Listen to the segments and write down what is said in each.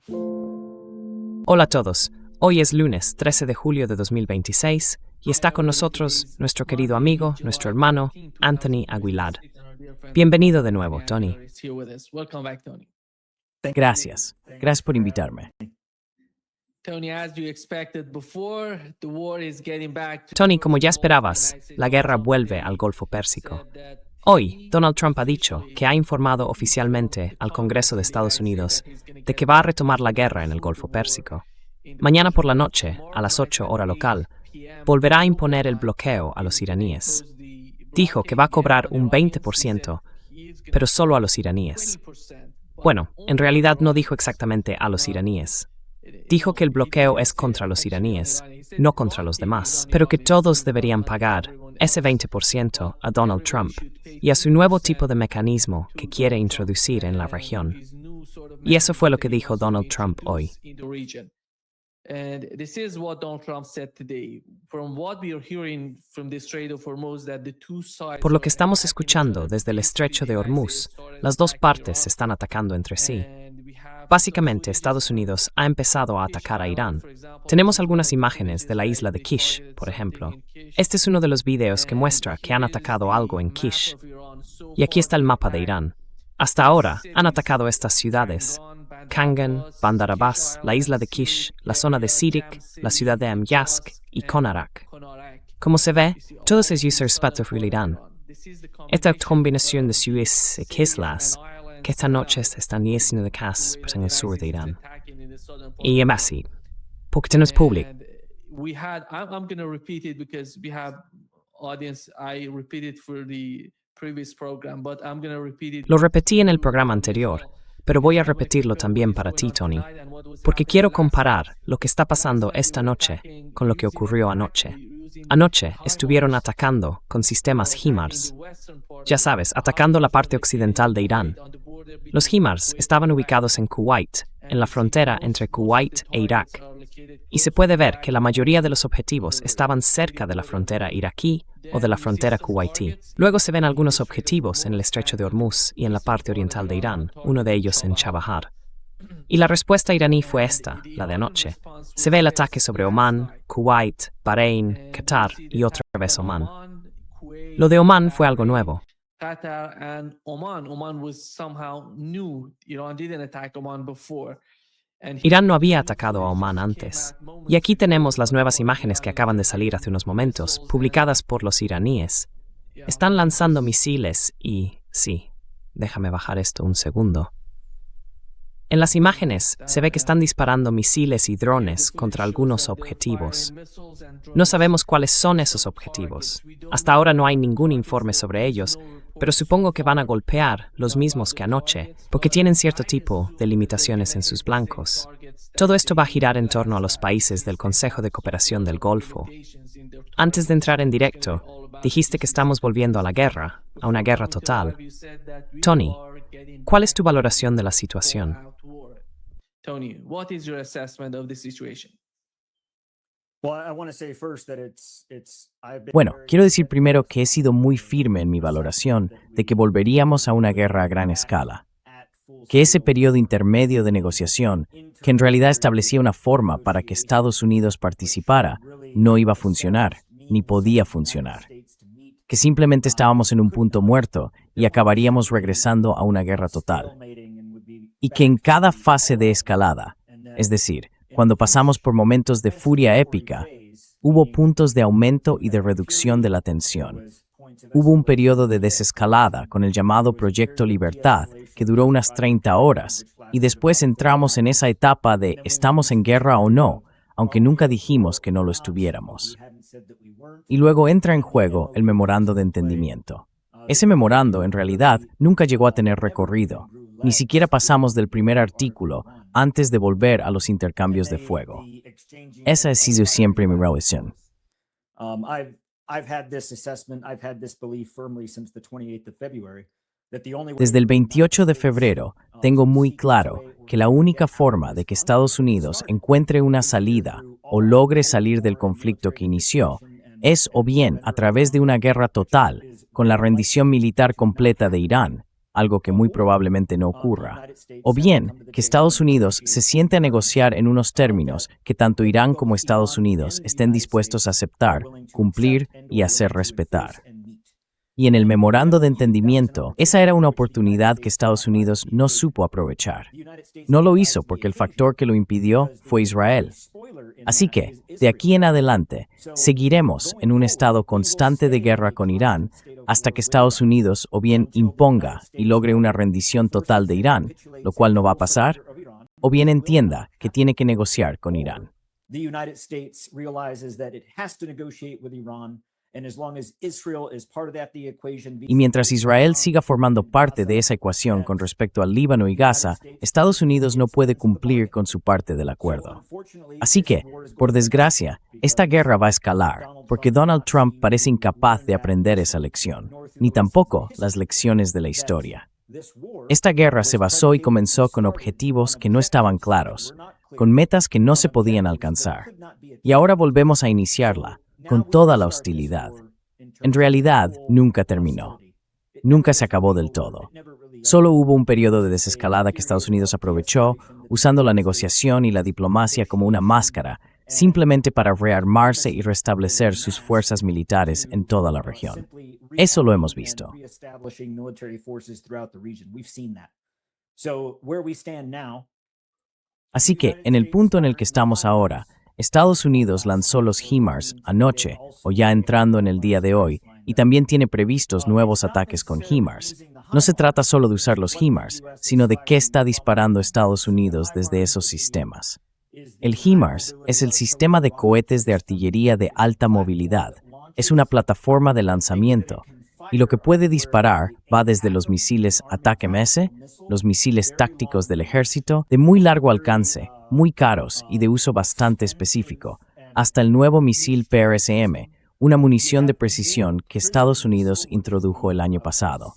Hola a todos, hoy es lunes 13 de julio de 2026 y está con nosotros nuestro querido amigo, nuestro hermano, Anthony Aguilar. Bienvenido de nuevo, Tony. Gracias. Gracias por invitarme. Tony, como ya esperabas, la guerra vuelve al Golfo Pérsico. Hoy, Donald Trump ha dicho que ha informado oficialmente al Congreso de Estados Unidos de que va a retomar la guerra en el Golfo Pérsico. Mañana por la noche, a las 8 hora local, volverá a imponer el bloqueo a los iraníes. Dijo que va a cobrar un 20%, pero solo a los iraníes. Bueno, en realidad no dijo exactamente a los iraníes. Dijo que el bloqueo es contra los iraníes, no contra los demás, pero que todos deberían pagar ese 20% a Donald Trump y a su nuevo tipo de mecanismo que quiere introducir en la región. Y eso fue lo que dijo Donald Trump hoy. Por lo que estamos escuchando desde el estrecho de Hormuz, las dos partes se están atacando entre sí. Básicamente, Estados Unidos ha empezado a atacar a Irán. Tenemos algunas imágenes de la isla de Kish, por ejemplo. Este es uno de los videos que muestra que han atacado algo en Kish. Y aquí está el mapa de Irán. Hasta ahora, han atacado estas ciudades: Kangan, Bandar Abbas, la isla de Kish, la zona de Sirik, la ciudad de Amyask y Konarak. Como se ve, todos es users de Irán. Esta combinación de ciudades y islas que esta noche están llenas de casas en el sur de Irán. Y así, porque tenemos público. Lo repetí en el programa anterior, pero voy a repetirlo también para ti, Tony, porque quiero comparar lo que está pasando esta noche con lo que ocurrió anoche. Anoche estuvieron atacando con sistemas HIMARS. Ya sabes, atacando la parte occidental de Irán. Los HIMARS estaban ubicados en Kuwait, en la frontera entre Kuwait e Irak. Y se puede ver que la mayoría de los objetivos estaban cerca de la frontera iraquí o de la frontera kuwaití. Luego se ven algunos objetivos en el estrecho de Hormuz y en la parte oriental de Irán, uno de ellos en Chabahar. Y la respuesta iraní fue esta, la de anoche. Se ve el ataque sobre Omán, Kuwait, Bahrein, Qatar y otra vez Omán. Lo de Omán fue algo nuevo. Irán no había atacado a Omán antes. Y aquí tenemos las nuevas imágenes que acaban de salir hace unos momentos, publicadas por los iraníes. Están lanzando misiles y... sí, déjame bajar esto un segundo. En las imágenes se ve que están disparando misiles y drones contra algunos objetivos. No sabemos cuáles son esos objetivos. Hasta ahora no hay ningún informe sobre ellos, pero supongo que van a golpear los mismos que anoche, porque tienen cierto tipo de limitaciones en sus blancos. Todo esto va a girar en torno a los países del Consejo de Cooperación del Golfo. Antes de entrar en directo, dijiste que estamos volviendo a la guerra, a una guerra total. Tony, ¿cuál es tu valoración de la situación? Tony, what is your assessment of the situation? Bueno, quiero decir primero que he sido muy firme en mi valoración de que volveríamos a una guerra a gran escala, que ese periodo intermedio de negociación, que en realidad establecía una forma para que Estados Unidos participara, no iba a funcionar, ni podía funcionar, que simplemente estábamos en un punto muerto y acabaríamos regresando a una guerra total. Y que en cada fase de escalada, es decir, cuando pasamos por momentos de furia épica, hubo puntos de aumento y de reducción de la tensión. Hubo un periodo de desescalada con el llamado Proyecto Libertad, que duró unas 30 horas, y después entramos en esa etapa de ¿estamos en guerra o no?, aunque nunca dijimos que no lo estuviéramos. Y luego entra en juego el memorando de entendimiento. Ese memorando, en realidad, nunca llegó a tener recorrido. Ni siquiera pasamos del primer artículo antes de volver a los intercambios de fuego. Esa ha sido siempre mi relación. Desde el 28 de febrero, tengo muy claro que la única forma de que Estados Unidos encuentre una salida o logre salir del conflicto que inició es o bien a través de una guerra total, con la rendición militar completa de Irán, algo que muy probablemente no ocurra, o bien que Estados Unidos se siente a negociar en unos términos que tanto Irán como Estados Unidos estén dispuestos a aceptar, cumplir y hacer respetar. Y en el memorando de entendimiento, esa era una oportunidad que Estados Unidos no supo aprovechar. No lo hizo porque el factor que lo impidió fue Israel. Así que, de aquí en adelante, seguiremos en un estado constante de guerra con Irán hasta que Estados Unidos o bien imponga y logre una rendición total de Irán, lo cual no va a pasar, o bien entienda que tiene que negociar con Irán. The United States realizes that it has to negotiate with Iran, and as long as Israel is part of that, the equation. Y mientras Israel siga formando parte de esa ecuación con respecto al Líbano y Gaza, Estados Unidos no puede cumplir con su parte del acuerdo. Así que, por desgracia, esta guerra va a escalar, porque Donald Trump parece incapaz de aprender esa lección, ni tampoco las lecciones de la historia. Esta guerra se basó y comenzó con objetivos que no estaban claros, con metas que no se podían alcanzar. Y ahora volvemos a iniciarla, con toda la hostilidad. En realidad, nunca terminó. Nunca se acabó del todo. Solo hubo un periodo de desescalada que Estados Unidos aprovechó, usando la negociación y la diplomacia como una máscara, simplemente para rearmarse y restablecer sus fuerzas militares en toda la región. Eso lo hemos visto. Así que, en el punto en el que estamos ahora, Estados Unidos lanzó los HIMARS anoche, o ya entrando en el día de hoy, y también tiene previstos nuevos ataques con HIMARS. No se trata solo de usar los HIMARS, sino de qué está disparando Estados Unidos desde esos sistemas. El HIMARS es el sistema de cohetes de artillería de alta movilidad. Es una plataforma de lanzamiento, y lo que puede disparar va desde los misiles ATACMS, los misiles tácticos del ejército, de muy largo alcance, muy caros y de uso bastante específico, hasta el nuevo misil PRSM, una munición de precisión que Estados Unidos introdujo el año pasado.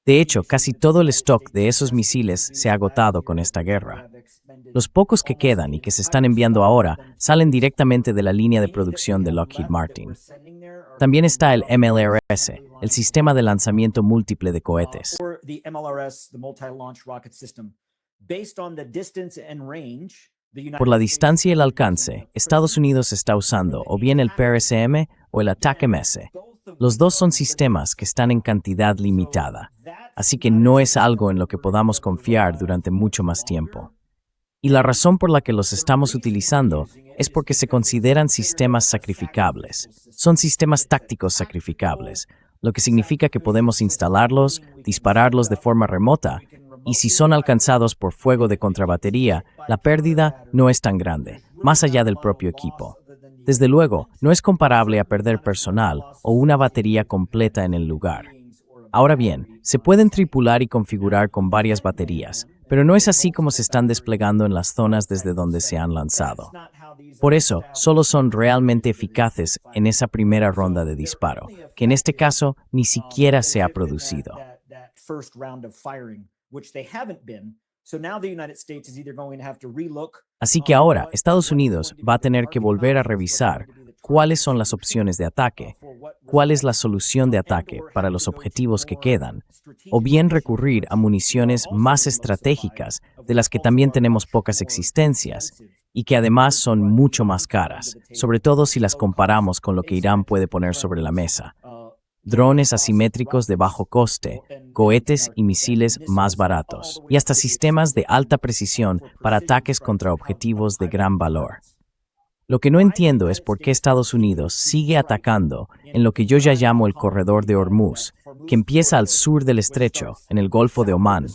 De hecho, casi todo el stock de esos misiles se ha agotado con esta guerra. Los pocos que quedan y que se están enviando ahora salen directamente de la línea de producción de Lockheed Martin. También está el MLRS, el sistema de lanzamiento múltiple de cohetes. Por la distancia y el alcance, Estados Unidos está usando o bien el PRSM o el ATACMS. Los dos son sistemas que están en cantidad limitada, así que no es algo en lo que podamos confiar durante mucho más tiempo. Y la razón por la que los estamos utilizando es porque se consideran sistemas sacrificables. Son sistemas tácticos sacrificables, lo que significa que podemos instalarlos, dispararlos de forma remota, y si son alcanzados por fuego de contrabatería, la pérdida no es tan grande, más allá del propio equipo. Desde luego, no es comparable a perder personal o una batería completa en el lugar. Ahora bien, se pueden tripular y configurar con varias baterías, pero no es así como se están desplegando en las zonas desde donde se han lanzado. Por eso, solo son realmente eficaces en esa primera ronda de disparo, que en este caso ni siquiera se ha producido. Así que ahora, Estados Unidos va a tener que volver a revisar cuáles son las opciones de ataque, cuál es la solución de ataque para los objetivos que quedan, o bien recurrir a municiones más estratégicas de las que también tenemos pocas existencias y que además son mucho más caras, sobre todo si las comparamos con lo que Irán puede poner sobre la mesa. Drones asimétricos de bajo coste, cohetes y misiles más baratos, y hasta sistemas de alta precisión para ataques contra objetivos de gran valor. Lo que no entiendo es por qué Estados Unidos sigue atacando en lo que yo ya llamo el corredor de Hormuz, que empieza al sur del estrecho, en el Golfo de Omán,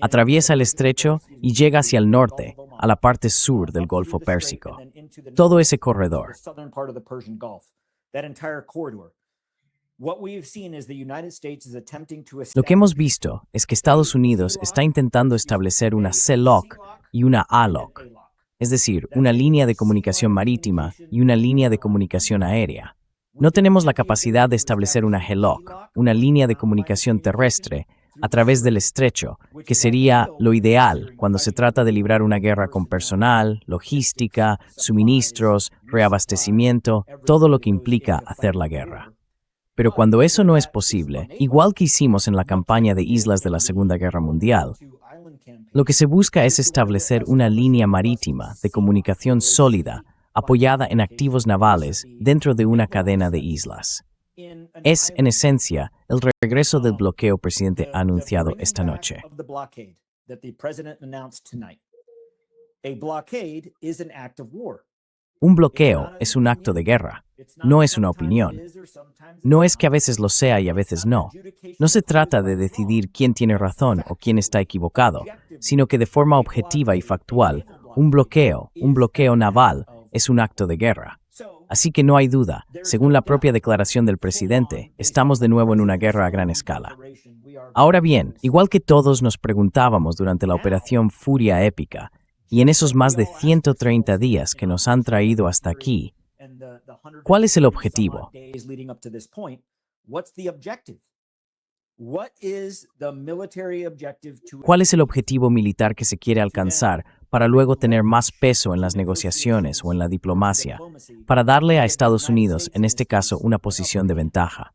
atraviesa el estrecho y llega hacia el norte, a la parte sur del Golfo Pérsico. Todo ese corredor. Lo que hemos visto es que Estados Unidos está intentando establecer una CELOC y una ALOC, es decir, una línea de comunicación marítima y una línea de comunicación aérea. No tenemos la capacidad de establecer una HELOC, una línea de comunicación terrestre, a través del estrecho, que sería lo ideal cuando se trata de librar una guerra con personal, logística, suministros, reabastecimiento, todo lo que implica hacer la guerra. Pero cuando eso no es posible, igual que hicimos en la campaña de islas de la Segunda Guerra Mundial, lo que se busca es establecer una línea marítima de comunicación sólida, apoyada en activos navales dentro de una cadena de islas. Es, en esencia, el regreso del bloqueo que el presidente ha anunciado esta noche. Un bloqueo es un acto de guerra, no es una opinión. No es que a veces lo sea y a veces no. No se trata de decidir quién tiene razón o quién está equivocado, sino que de forma objetiva y factual, un bloqueo naval, es un acto de guerra. Así que no hay duda, según la propia declaración del presidente, estamos de nuevo en una guerra a gran escala. Ahora bien, igual que todos nos preguntábamos durante la operación Furia Épica, y en esos más de 130 días que nos han traído hasta aquí, ¿cuál es el objetivo? ¿Cuál es el objetivo militar que se quiere alcanzar para luego tener más peso en las negociaciones o en la diplomacia, para darle a Estados Unidos, en este caso, una posición de ventaja?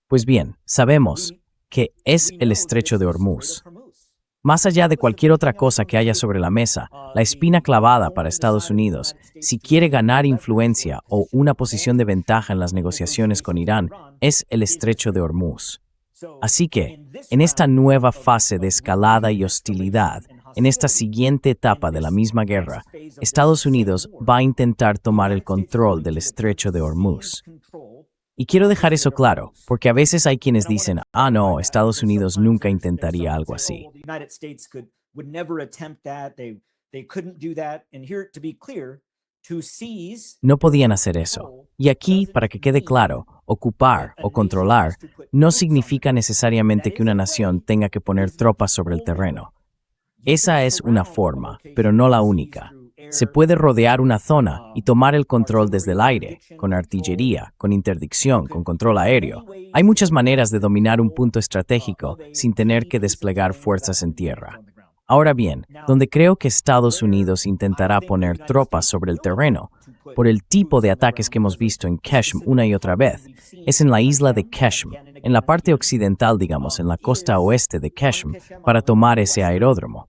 Pues bien, sabemos que es el Estrecho de Hormuz. Más allá de cualquier otra cosa que haya sobre la mesa, la espina clavada para Estados Unidos, si quiere ganar influencia o una posición de ventaja en las negociaciones con Irán, es el Estrecho de Hormuz. Así que, en esta nueva fase de escalada y hostilidad, en esta siguiente etapa de la misma guerra, Estados Unidos va a intentar tomar el control del Estrecho de Hormuz. Y quiero dejar eso claro, porque a veces hay quienes dicen, no, Estados Unidos nunca intentaría algo así. No podían hacer eso. Y aquí, para que quede claro, ocupar o controlar no significa necesariamente que una nación tenga que poner tropas sobre el terreno. Esa es una forma, pero no la única. Se puede rodear una zona y tomar el control desde el aire, con artillería, con interdicción, con control aéreo. Hay muchas maneras de dominar un punto estratégico sin tener que desplegar fuerzas en tierra. Ahora bien, donde creo que Estados Unidos intentará poner tropas sobre el terreno, por el tipo de ataques que hemos visto en Qeshm una y otra vez, es en la isla de Qeshm, en la parte occidental, digamos, en la costa oeste de Qeshm, para tomar ese aeródromo.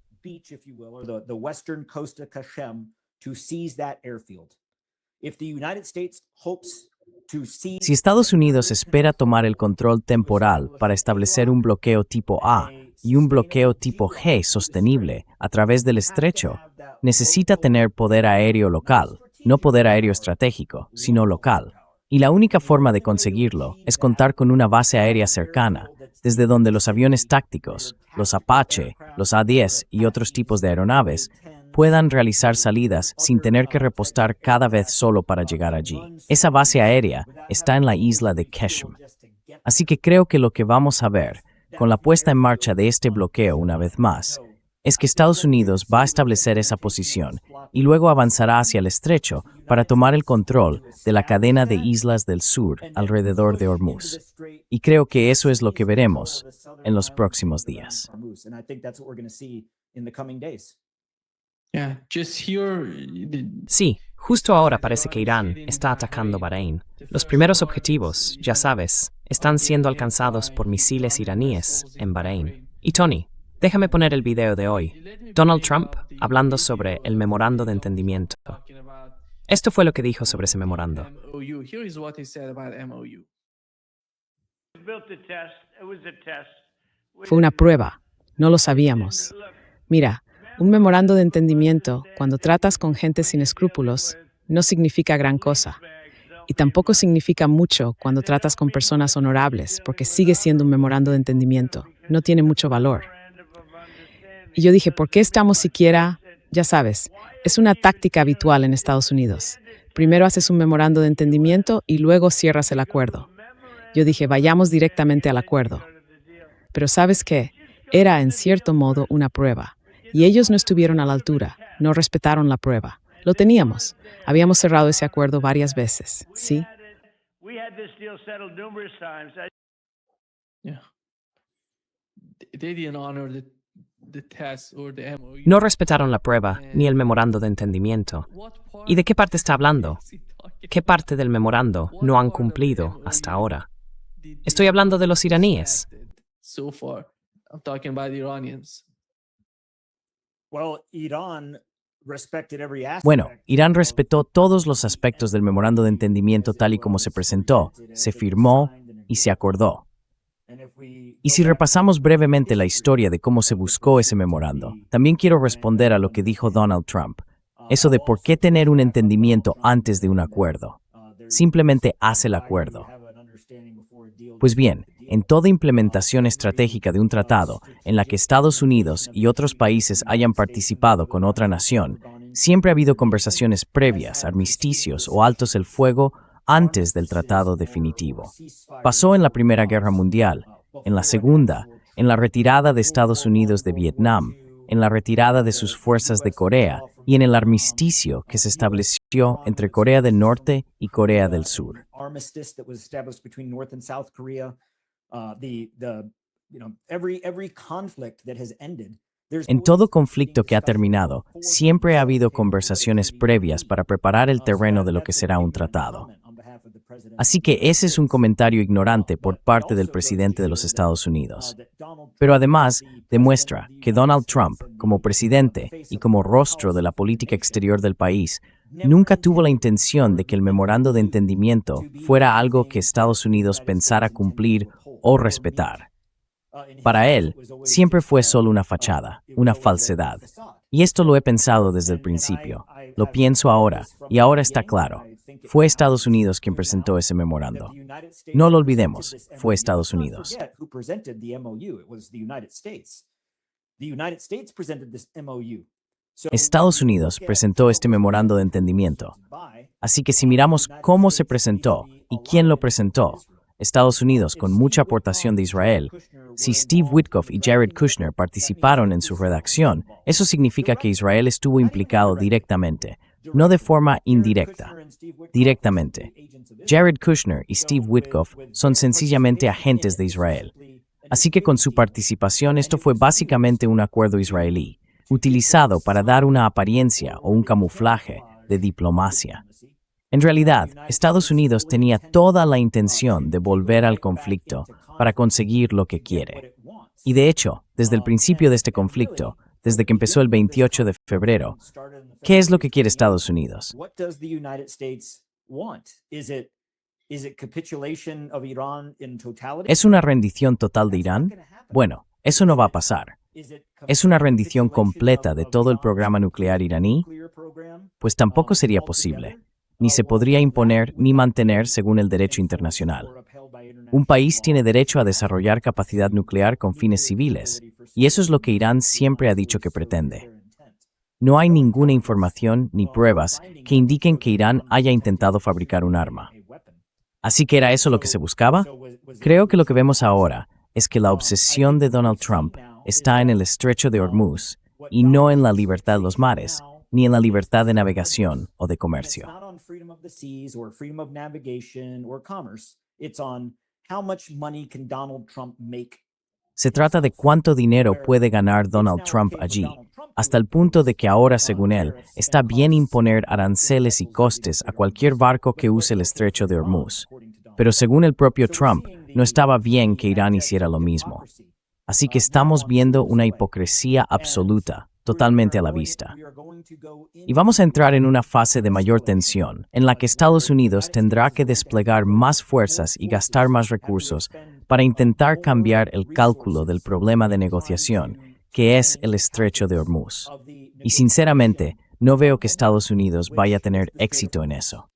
Si Estados Unidos espera tomar el control temporal para establecer un bloqueo tipo A y un bloqueo tipo G sostenible a través del estrecho, necesita tener poder aéreo local, no poder aéreo estratégico, sino local. Y la única forma de conseguirlo es contar con una base aérea cercana, desde donde los aviones tácticos, los Apache, los A-10 y otros tipos de aeronaves puedan realizar salidas sin tener que repostar cada vez solo para llegar allí. Esa base aérea está en la isla de Qeshm. Así que creo que lo que vamos a ver, con la puesta en marcha de este bloqueo una vez más, es que Estados Unidos va a establecer esa posición y luego avanzará hacia el estrecho para tomar el control de la cadena de islas del sur alrededor de Hormuz. Y creo que eso es lo que veremos en los próximos días. Sí, justo ahora parece que Irán está atacando Bahrein. Los primeros objetivos, ya sabes, están siendo alcanzados por misiles iraníes en Bahrein. Y Tony, déjame poner el video de hoy. Donald Trump hablando sobre el memorando de entendimiento. Esto fue lo que dijo sobre ese memorando. Fue una prueba, no lo sabíamos. Mira, un memorando de entendimiento, cuando tratas con gente sin escrúpulos, no significa gran cosa. Y tampoco significa mucho cuando tratas con personas honorables, porque sigue siendo un memorando de entendimiento. No tiene mucho valor. Y yo dije, ¿por qué estamos siquiera? Ya sabes, es una táctica habitual en Estados Unidos. Primero haces un memorando de entendimiento y luego cierras el acuerdo. Yo dije, vayamos directamente al acuerdo. Pero ¿sabes qué? Era en cierto modo una prueba. Y ellos no estuvieron a la altura, no respetaron la prueba. Lo teníamos. Habíamos cerrado ese acuerdo varias veces, ¿sí? No respetaron la prueba ni el memorando de entendimiento. ¿Y de qué parte está hablando? ¿Qué parte del memorando no han cumplido hasta ahora? Estoy hablando de los iraníes. So far, I'm talking about the Iranians. Well, Iran respected every aspect. Bueno, Irán respetó todos los aspectos del memorando de entendimiento tal y como se presentó, se firmó y se acordó. Y si repasamos brevemente la historia de cómo se buscó ese memorando, también quiero responder a lo que dijo Donald Trump. Eso de por qué tener un entendimiento antes de un acuerdo. Simplemente haz el acuerdo. Pues bien, en toda implementación estratégica de un tratado en la que Estados Unidos y otros países hayan participado con otra nación, siempre ha habido conversaciones previas, armisticios o altos el fuego antes del tratado definitivo. Pasó en la Primera Guerra Mundial, en la Segunda, en la retirada de Estados Unidos de Vietnam, en la retirada de sus fuerzas de Corea y en el armisticio que se estableció entre Corea del Norte y Corea del Sur. En todo conflicto que ha terminado, siempre ha habido conversaciones previas para preparar el terreno de lo que será un tratado. Así que ese es un comentario ignorante por parte del presidente de los Estados Unidos. Pero además, demuestra que Donald Trump, como presidente y como rostro de la política exterior del país, nunca tuvo la intención de que el memorando de entendimiento fuera algo que Estados Unidos pensara cumplir o respetar. Para él, siempre fue solo una fachada, una falsedad. Y esto lo he pensado desde el principio. Lo pienso ahora, y ahora está claro. Fue Estados Unidos quien presentó ese memorando. No lo olvidemos, fue Estados Unidos. Estados Unidos presentó este memorando de entendimiento. Así que si miramos cómo se presentó y quién lo presentó, Estados Unidos con mucha aportación de Israel, si Steve Witkoff y Jared Kushner participaron en su redacción, eso significa que Israel estuvo implicado directamente, no de forma indirecta, directamente. Jared Kushner y Steve Witkoff son sencillamente agentes de Israel. Así que con su participación esto fue básicamente un acuerdo israelí, utilizado para dar una apariencia o un camuflaje de diplomacia. En realidad, Estados Unidos tenía toda la intención de volver al conflicto para conseguir lo que quiere. Y de hecho, desde el principio de este conflicto, desde que empezó el 28 de febrero, ¿qué es lo que quiere Estados Unidos? ¿Es una rendición total de Irán? Bueno, eso no va a pasar. ¿Es una rendición completa de todo el programa nuclear iraní? Pues tampoco sería posible. Ni se podría imponer ni mantener según el derecho internacional. Un país tiene derecho a desarrollar capacidad nuclear con fines civiles, y eso es lo que Irán siempre ha dicho que pretende. No hay ninguna información ni pruebas que indiquen que Irán haya intentado fabricar un arma. ¿Así que era eso lo que se buscaba? Creo que lo que vemos ahora es que la obsesión de Donald Trump está en el estrecho de Hormuz y no en la libertad de los mares, ni en la libertad de navegación o de comercio. Se trata de cuánto dinero puede ganar Donald Trump allí, hasta el punto de que ahora, según él, está bien imponer aranceles y costes a cualquier barco que use el estrecho de Hormuz. Pero según el propio Trump, no estaba bien que Irán hiciera lo mismo. Así que estamos viendo una hipocresía absoluta, totalmente a la vista. Y vamos a entrar en una fase de mayor tensión, en la que Estados Unidos tendrá que desplegar más fuerzas y gastar más recursos para intentar cambiar el cálculo del problema de negociación, que es el estrecho de Hormuz. Y sinceramente, no veo que Estados Unidos vaya a tener éxito en eso.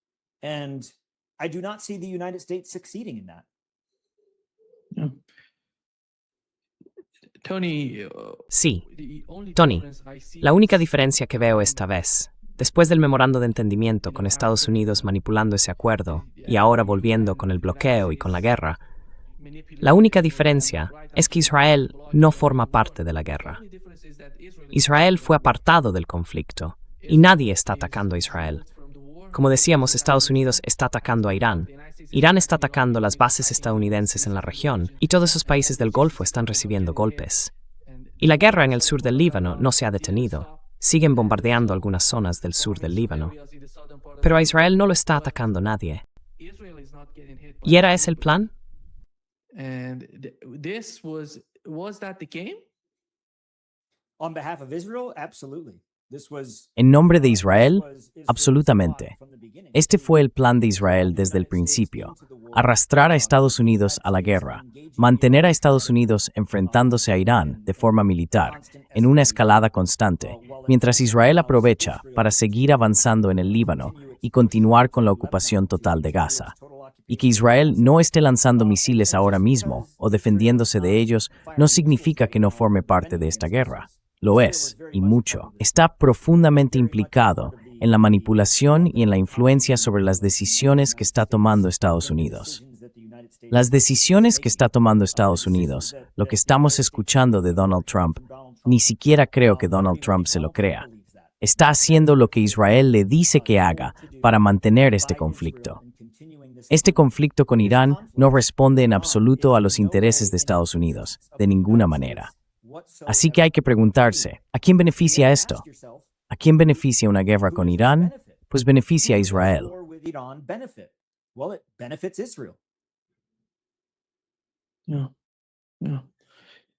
Tony, Sí, Tony, la única diferencia que veo esta vez, después del memorando de entendimiento con Estados Unidos manipulando ese acuerdo y ahora volviendo con el bloqueo y con la guerra, la única diferencia es que Israel no forma parte de la guerra. Israel fue apartado del conflicto y nadie está atacando a Israel. Como decíamos, Estados Unidos está atacando a Irán. Irán está atacando las bases estadounidenses en la región y todos esos países del Golfo están recibiendo golpes. Y la guerra en el sur del Líbano no se ha detenido. Siguen bombardeando algunas zonas del sur del Líbano. Pero a Israel no lo está atacando nadie. ¿Y era ese el plan? And this was that the game? On behalf of Israel, absolutely. This was En nombre de Israel, absolutamente. Este fue el plan de Israel desde el principio: arrastrar a Estados Unidos a la guerra, mantener a Estados Unidos enfrentándose a Irán de forma militar, en una escalada constante, mientras Israel aprovecha para seguir avanzando en el Líbano y continuar con la ocupación total de Gaza. Y que Israel no esté lanzando misiles ahora mismo o defendiéndose de ellos no significa que no forme parte de esta guerra. Lo es, y mucho. Está profundamente implicado en la manipulación y en la influencia sobre las decisiones que está tomando Estados Unidos. Las decisiones que está tomando Estados Unidos, lo que estamos escuchando de Donald Trump, ni siquiera creo que Donald Trump se lo crea. Está haciendo lo que Israel le dice que haga para mantener este conflicto. Este conflicto con Irán no responde en absoluto a los intereses de Estados Unidos, de ninguna manera. Así que hay que preguntarse, ¿a quién beneficia esto? ¿A quién beneficia una guerra con Irán? Pues beneficia a Israel. Well, it benefits Israel. No.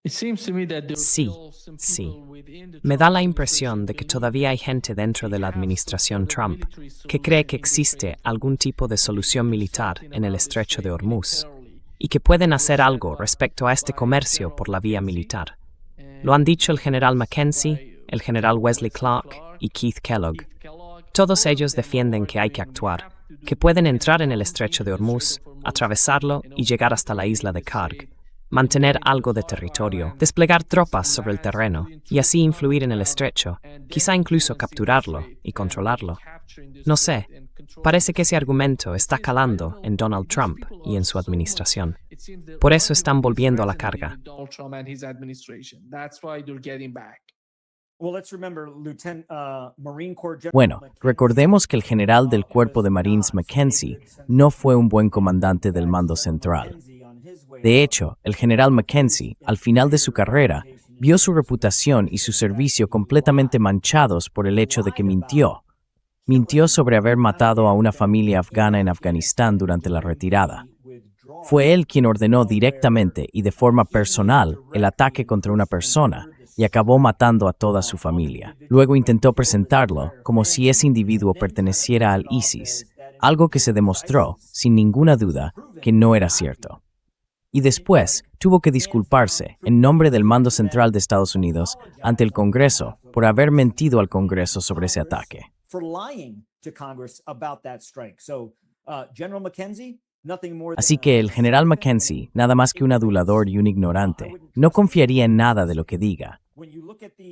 It seems to me that there are Sí, still some sí. people within the Me da Trump la impresión de que todavía hay gente dentro de la administración Trump que cree que existe algún tipo de solución militar en el estrecho de Hormuz y que pueden hacer algo respecto a este comercio por la vía militar. Lo han dicho el general Mackenzie, el general Wesley Clark y Keith Kellogg. Todos ellos defienden que hay que actuar, que pueden entrar en el estrecho de Hormuz, atravesarlo y llegar hasta la isla de Karg, mantener algo de territorio, desplegar tropas sobre el terreno y así influir en el estrecho, quizá incluso capturarlo y controlarlo. No sé, parece que ese argumento está calando en Donald Trump y en su administración. Por eso están volviendo a la carga. Donald Trump and his administration. That's why they're getting back. Well, let's remember Lieutenant Marine Corps General Bueno, Mackenzie. recordemos que el general del Cuerpo de Marines Mackenzie no fue un buen comandante del mando central. De hecho, el general Mackenzie, al final de su carrera, vio su reputación y su servicio completamente manchados por el hecho de que mintió. Mintió sobre haber matado a una familia afgana en Afganistán durante la retirada. Fue él quien ordenó directamente y de forma personal el ataque contra una persona y acabó matando a toda su familia. Luego intentó presentarlo como si ese individuo perteneciera al ISIS, algo que se demostró, sin ninguna duda, que no era cierto. Y después tuvo que disculparse en nombre del mando central de Estados Unidos ante el Congreso por haber mentido al Congreso sobre ese ataque. For lying to Congress about that strike. So, General Mackenzie, nothing more than Así que el general Mackenzie, nada más que un adulador y un ignorante, no confiaría en nada de lo que diga.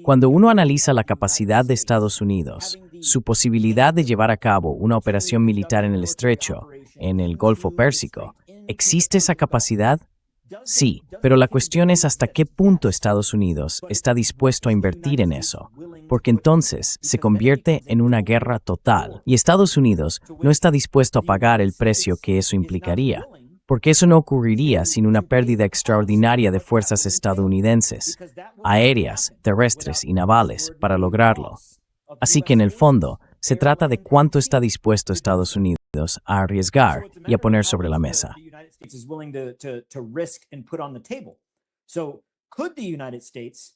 Cuando uno analiza la capacidad de Estados Unidos, su posibilidad de llevar a cabo una operación militar en el estrecho, en el Golfo Pérsico, ¿existe esa capacidad? Sí, pero la cuestión es hasta qué punto Estados Unidos está dispuesto a invertir en eso, porque entonces se convierte en una guerra total, y Estados Unidos no está dispuesto a pagar el precio que eso implicaría, porque eso no ocurriría sin una pérdida extraordinaria de fuerzas estadounidenses, aéreas, terrestres y navales, para lograrlo. Así que en el fondo, se trata de cuánto está dispuesto Estados Unidos a arriesgar y a poner sobre la mesa. is willing to risk and put on the table. So, could the United States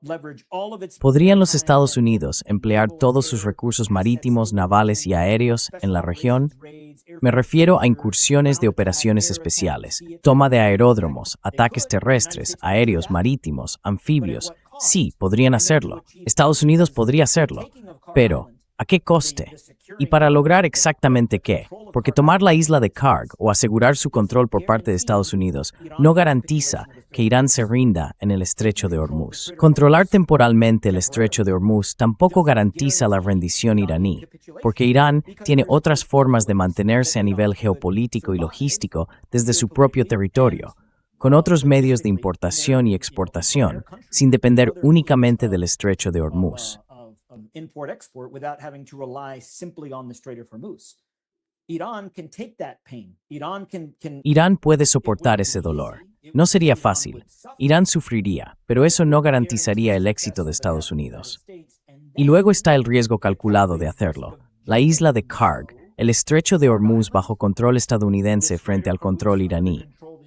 leverage all of its ¿Podrían los Estados Unidos emplear todos sus recursos marítimos, navales y aéreos en la región? Me refiero a incursiones de operaciones especiales, toma de aeródromos, ataques terrestres, aéreos, marítimos, anfibios. Sí, podrían hacerlo. Estados Unidos podría hacerlo. Pero, ¿a qué coste? ¿Y para lograr exactamente qué? Porque tomar la isla de Karg o asegurar su control por parte de Estados Unidos no garantiza que Irán se rinda en el estrecho de Hormuz. Controlar temporalmente el estrecho de Hormuz tampoco garantiza la rendición iraní, porque Irán tiene otras formas de mantenerse a nivel geopolítico y logístico desde su propio territorio, con otros medios de importación y exportación, sin depender únicamente del estrecho de Hormuz. Import-export without having to rely simply on the Strait of Hormuz. Iran can take that pain. Irán puede soportar ese dolor. No sería fácil. Irán sufriría, pero eso no garantizaría el éxito de Estados Unidos. Y luego está el riesgo calculado de hacerlo. La isla de Karg, el estrecho de Hormuz bajo control estadounidense frente al control iraní.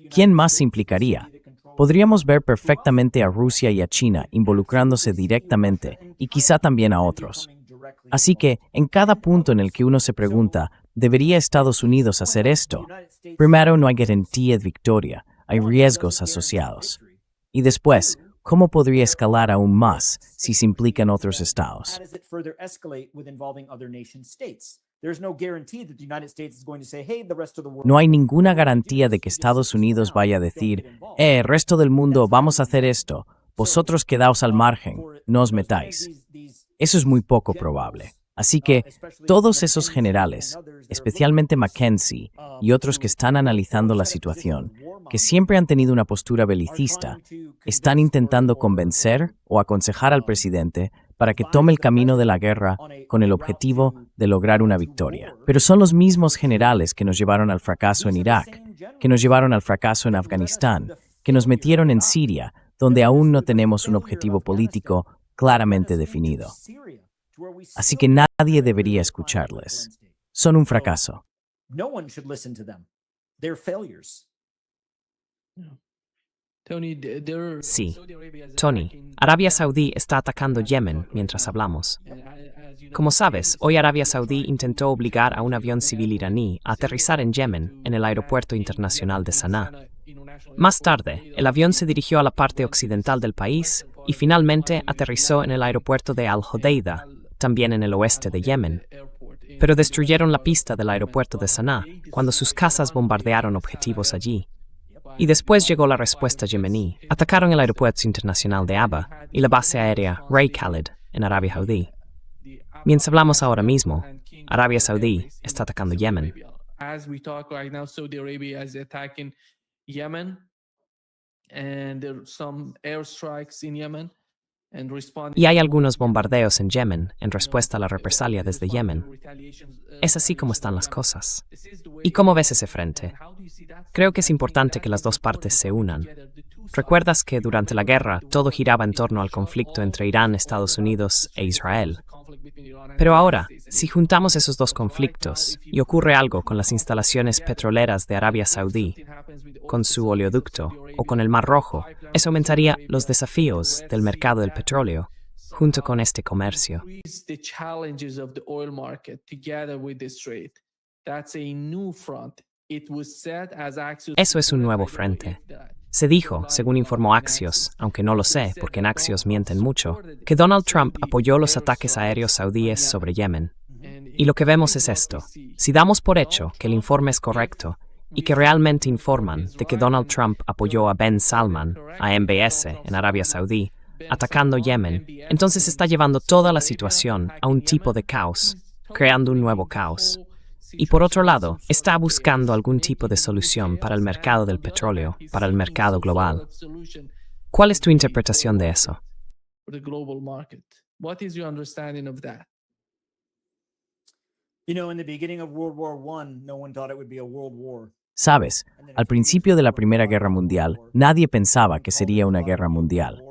¿Quién más se implicaría? Podríamos ver perfectamente a Rusia y a China involucrándose directamente y quizá también a otros. Así que, en cada punto en el que uno se pregunta, ¿debería Estados Unidos hacer esto? Primero, no hay garantía de victoria, hay riesgos asociados. Y después, ¿cómo podría escalar aún más si se implican otros estados? No hay ninguna garantía de que Estados Unidos vaya a decir, resto del mundo, vamos a hacer esto, vosotros quedaos al margen, no os metáis. Eso es muy poco probable. Así que todos esos generales, especialmente McKenzie y otros que están analizando la situación, que siempre han tenido una postura belicista, están intentando convencer o aconsejar al presidente para que tome el camino de la guerra con el objetivo de lograr una victoria. Pero son los mismos generales que nos llevaron al fracaso en Irak, que nos llevaron al fracaso en Afganistán, que nos metieron en Siria, donde aún no tenemos un objetivo político claramente definido. Así que nadie debería escucharles. Son un fracaso. Sí, Tony, Arabia Saudí está atacando Yemen mientras hablamos. Como sabes, hoy Arabia Saudí intentó obligar a un avión civil iraní a aterrizar en Yemen, en el aeropuerto internacional de Saná. Más tarde, el avión se dirigió a la parte occidental del país y finalmente aterrizó en el aeropuerto de Al-Hodeida, también en el oeste de Yemen. Pero destruyeron la pista del aeropuerto de Saná cuando sus cazas bombardearon objetivos allí. Y después llegó la respuesta yemení. Atacaron el aeropuerto internacional de Aba y la base aérea Ray Khaled en Arabia Saudí. Mientras hablamos ahora mismo, Arabia Saudí está atacando Yemen. As we talk right now, Saudi Arabia is attacking Yemen, and there are some airstrikes in Yemen. Y hay algunos bombardeos en Yemen en respuesta a la represalia desde Yemen. Es así como están las cosas. ¿Y cómo ves ese frente? Creo que es importante que las dos partes se unan. ¿Recuerdas que durante la guerra todo giraba en torno al conflicto entre Irán, Estados Unidos e Israel? Pero ahora, si juntamos esos dos conflictos y ocurre algo con las instalaciones petroleras de Arabia Saudí, con su oleoducto o con el Mar Rojo, eso aumentaría los desafíos del mercado del petróleo junto con este comercio. Eso es un nuevo frente. Se dijo, según informó Axios, aunque no lo sé porque en Axios mienten mucho, que Donald Trump apoyó los ataques aéreos saudíes sobre Yemen. Y lo que vemos es esto. Si damos por hecho que el informe es correcto y que realmente informan de que Donald Trump apoyó a Ben Salman, a MBS, en Arabia Saudí, atacando Yemen, entonces está llevando toda la situación a un tipo de caos, creando un nuevo caos. Y por otro lado, está buscando algún tipo de solución para el mercado del petróleo, para el mercado global. ¿Cuál es tu interpretación de eso? Sabes, al principio de la Primera Guerra Mundial, nadie pensaba que sería una guerra mundial.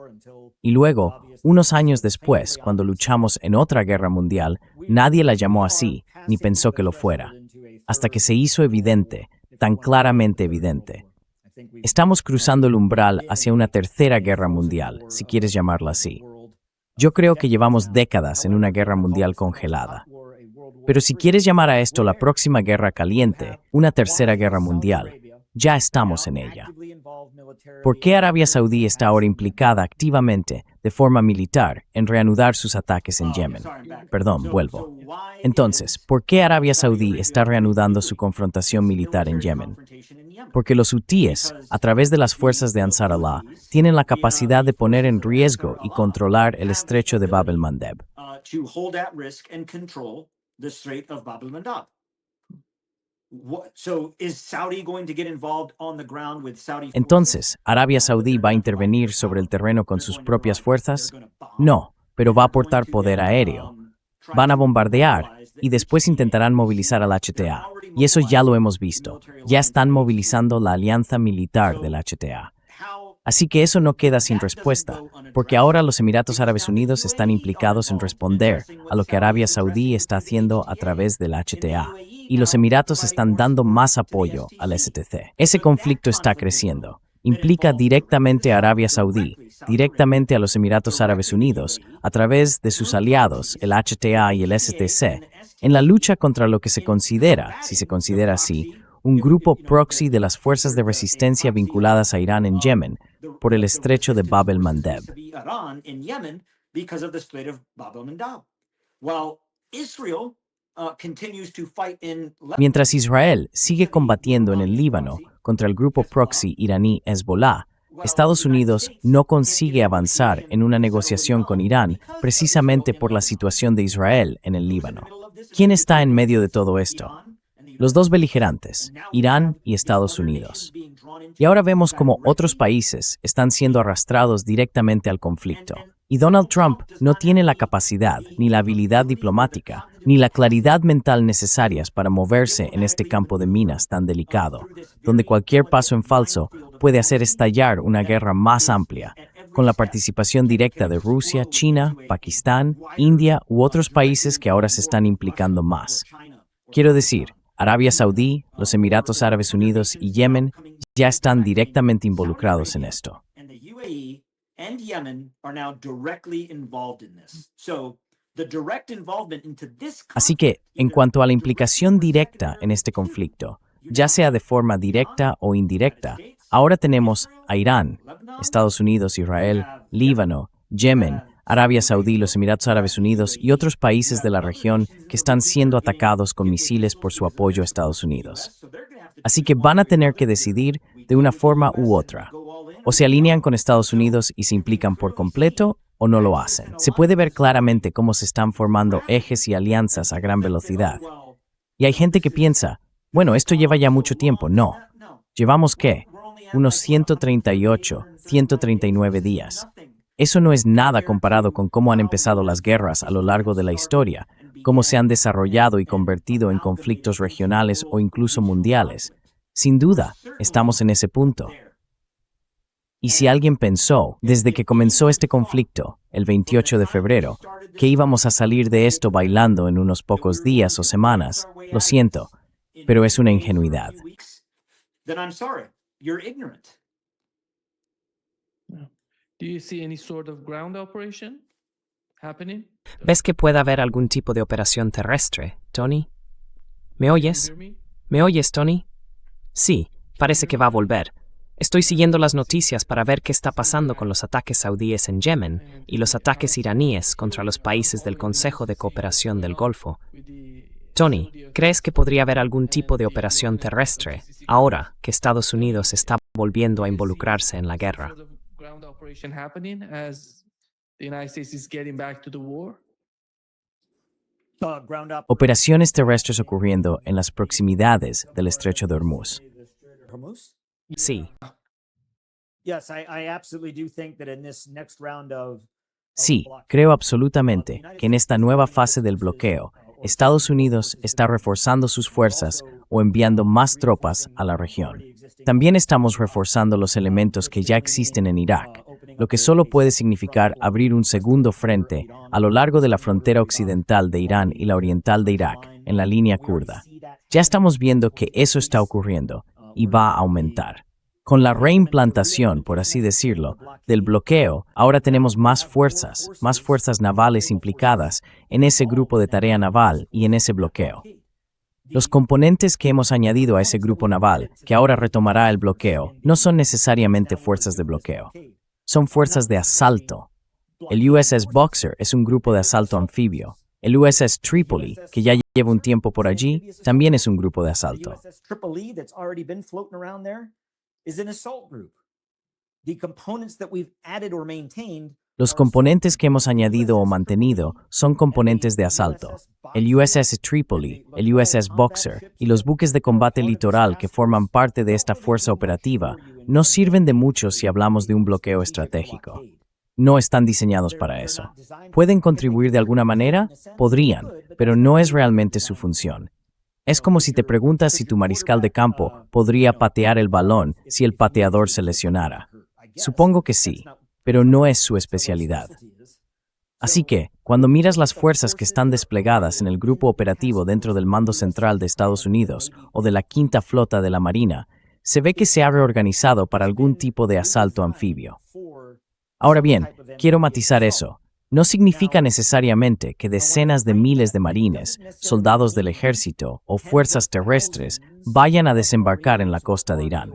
Y luego, unos años después, cuando luchamos en otra guerra mundial, nadie la llamó así, ni pensó que lo fuera, hasta que se hizo evidente, tan claramente evidente. Estamos cruzando el umbral hacia una tercera guerra mundial, si quieres llamarla así. Yo creo que llevamos décadas en una guerra mundial congelada. Pero si quieres llamar a esto la próxima guerra caliente, una tercera guerra mundial, ya estamos en ella. ¿Por qué Arabia Saudí está ahora implicada activamente, de forma militar, en reanudar sus ataques en Yemen? Vuelvo. Entonces, ¿por qué Arabia Saudí está reanudando su confrontación militar en Yemen? Porque los hutíes, a través de las fuerzas de Ansar Allah, tienen la capacidad de poner en riesgo y controlar el estrecho de Bab el-Mandeb. Entonces, ¿Arabia Saudí va a intervenir sobre el terreno con sus propias fuerzas? No, pero va a aportar poder aéreo. Van a bombardear y después intentarán movilizar al HTA. Y eso ya lo hemos visto. Ya están movilizando la alianza militar del HTA. Así que eso no queda sin respuesta, porque ahora los Emiratos Árabes Unidos están implicados en responder a lo que Arabia Saudí está haciendo a través del HTA. y los Emiratos están dando más apoyo al STC. Ese conflicto está creciendo. Implica directamente a Arabia Saudí, directamente a los Emiratos Árabes Unidos, a través de sus aliados, el HTA y el STC, en la lucha contra lo que se considera, si se considera así, un grupo proxy de las fuerzas de resistencia vinculadas a Irán en Yemen por el estrecho de Bab el-Mandeb. Mientras Israel sigue combatiendo en el Líbano contra el grupo proxy iraní Hezbollah, Estados Unidos no consigue avanzar en una negociación con Irán precisamente por la situación de Israel en el Líbano. ¿Quién está en medio de todo esto? Los dos beligerantes, Irán y Estados Unidos. Y ahora vemos cómo otros países están siendo arrastrados directamente al conflicto. Y Donald Trump no tiene la capacidad, ni la habilidad diplomática, ni la claridad mental necesarias para moverse en este campo de minas tan delicado, donde cualquier paso en falso puede hacer estallar una guerra más amplia, con la participación directa de Rusia, China, Pakistán, India u otros países que ahora se están implicando más. Quiero decir, Arabia Saudí, los Emiratos Árabes Unidos y Yemen ya están directamente involucrados en esto. Así que, en cuanto a la implicación directa en este conflicto, ya sea de forma directa o indirecta, ahora tenemos a Irán, Estados Unidos, Israel, Líbano, Yemen, Arabia Saudí, los Emiratos Árabes Unidos y otros países de la región que están siendo atacados con misiles por su apoyo a Estados Unidos. Así que van a tener que decidir de una forma u otra. O se alinean con Estados Unidos y se implican por completo, o no lo hacen. Se puede ver claramente cómo se están formando ejes y alianzas a gran velocidad. Y hay gente que piensa, bueno, esto lleva ya mucho tiempo. No. ¿Llevamos qué? Unos 138, 139 días. Eso no es nada comparado con cómo han empezado las guerras a lo largo de la historia, cómo se han desarrollado y convertido en conflictos regionales o incluso mundiales. Sin duda, estamos en ese punto. Y si alguien pensó, desde que comenzó este conflicto, el 28 de febrero, que íbamos a salir de esto bailando en unos pocos días o semanas, lo siento, pero es una ingenuidad. Do you see any sort of ground operation happening? ¿Ves que puede haber algún tipo de operación terrestre, Tony? ¿Me oyes? ¿Me oyes, Tony? Sí, parece que va a volver. Estoy siguiendo las noticias para ver qué está pasando con los ataques saudíes en Yemen y los ataques iraníes contra los países del Consejo de Cooperación del Golfo. Tony, ¿crees que podría haber algún tipo de operación terrestre ahora que Estados Unidos está volviendo a involucrarse en la guerra? Ground operation happening as the United States is getting back to the war? Operaciones terrestres ocurriendo en las proximidades del estrecho de Hormuz. Sí. Sí, creo absolutamente que en esta nueva fase del bloqueo, Estados Unidos está reforzando sus fuerzas o enviando más tropas a la región. También estamos reforzando los elementos que ya existen en Irak, lo que solo puede significar abrir un segundo frente a lo largo de la frontera occidental de Irán y la oriental de Irak, en la línea kurda. Ya estamos viendo que eso está ocurriendo y va a aumentar. Con la reimplantación, por así decirlo, del bloqueo, ahora tenemos más fuerzas navales implicadas en ese grupo de tarea naval y en ese bloqueo. Los componentes que hemos añadido a ese grupo naval, que ahora retomará el bloqueo, no son necesariamente fuerzas de bloqueo. Son fuerzas de asalto. El USS Boxer es un grupo de asalto anfibio. El USS Tripoli, que ya lleva un tiempo por allí, también es un grupo de asalto. Los componentes que hemos añadido o mantenido son componentes de asalto. El USS Tripoli, el USS Boxer y los buques de combate litoral que forman parte de esta fuerza operativa no sirven de mucho si hablamos de un bloqueo estratégico. No están diseñados para eso. ¿Pueden contribuir de alguna manera? Podrían, pero no es realmente su función. Es como si te preguntas si tu mariscal de campo podría patear el balón si el pateador se lesionara. Supongo que sí, pero no es su especialidad. Así que, Cuando miras las fuerzas que están desplegadas en el grupo operativo dentro del Mando Central de Estados Unidos o de la Quinta Flota de la Marina, se ve que se ha reorganizado para algún tipo de asalto anfibio. Ahora bien, quiero matizar eso. No significa necesariamente que decenas de miles de marines, soldados del ejército o fuerzas terrestres vayan a desembarcar en la costa de Irán.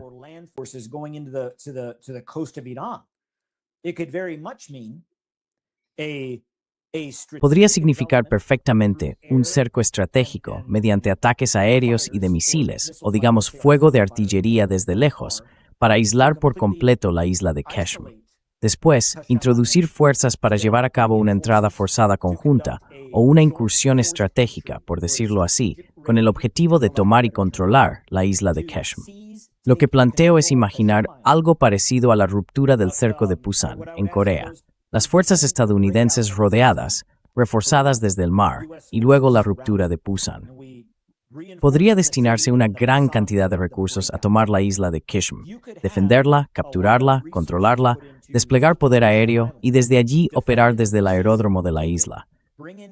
Podría significar perfectamente un cerco estratégico mediante ataques aéreos y de misiles, o digamos fuego de artillería desde lejos, para aislar por completo la isla de Qashm. Después, introducir fuerzas para llevar a cabo una entrada forzada conjunta o una incursión estratégica, por decirlo así, con el objetivo de tomar y controlar la isla de Qashm. Lo que planteo es imaginar algo parecido a la ruptura del cerco de Pusan, en Corea. Las fuerzas estadounidenses rodeadas, reforzadas desde el mar, y luego la ruptura de Pusan. Podría destinarse una gran cantidad de recursos a tomar la isla de Qashm, defenderla, capturarla, controlarla, desplegar poder aéreo y desde allí operar desde el aeródromo de la isla.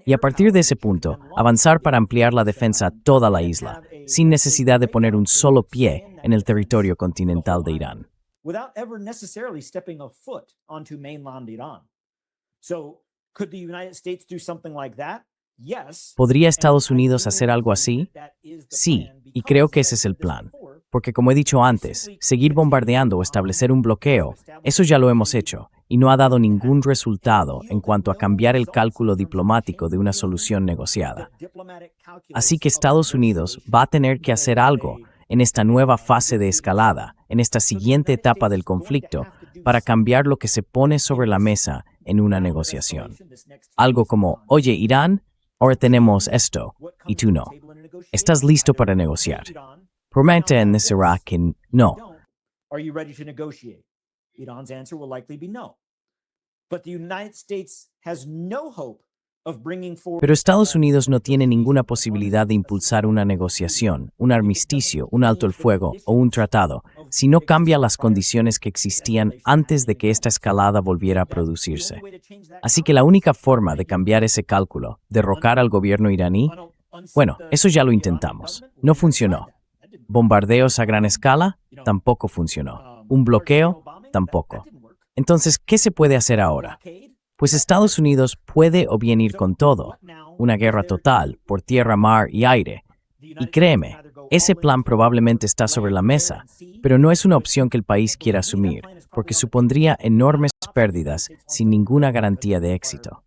Y a partir de ese punto, avanzar para ampliar la defensa a toda la isla, sin necesidad de poner un solo pie en el territorio continental de Irán. Without ever necessarily stepping a foot onto mainland Iran. So, could the United States do something like that? Yes. ¿Podría Estados Unidos hacer algo así? Sí, y creo que ese es el plan. Porque como he dicho antes, seguir bombardeando o establecer un bloqueo, eso ya lo hemos hecho, y no ha dado ningún resultado en cuanto a cambiar el cálculo diplomático de una solución negociada. Así que Estados Unidos va a tener que hacer algo en esta nueva fase de escalada, en esta siguiente etapa del conflicto, para cambiar lo que se pone sobre la mesa en una negociación. Algo como, oye, Irán, ahora tenemos esto, y tú no. ¿Estás listo para negociar? Promete que no. Are you ready to negotiate? Iran's answer will likely be no. But the United States has no hope of bringing forward. Pero Estados Unidos no tiene ninguna posibilidad de impulsar una negociación, un armisticio, un alto el fuego o un tratado, si no cambia las condiciones que existían antes de que esta escalada volviera a producirse. Así que la única forma de cambiar ese cálculo, derrocar al gobierno iraní, bueno, eso ya lo intentamos. No funcionó. ¿Bombardeos a gran escala? Tampoco funcionó. ¿Un bloqueo? Tampoco. Entonces, ¿qué se puede hacer ahora? Pues Estados Unidos puede o bien ir con todo, una guerra total, por tierra, mar y aire. Y créeme, ese plan probablemente está sobre la mesa, pero no es una opción que el país quiera asumir, porque supondría enormes pérdidas sin ninguna garantía de éxito.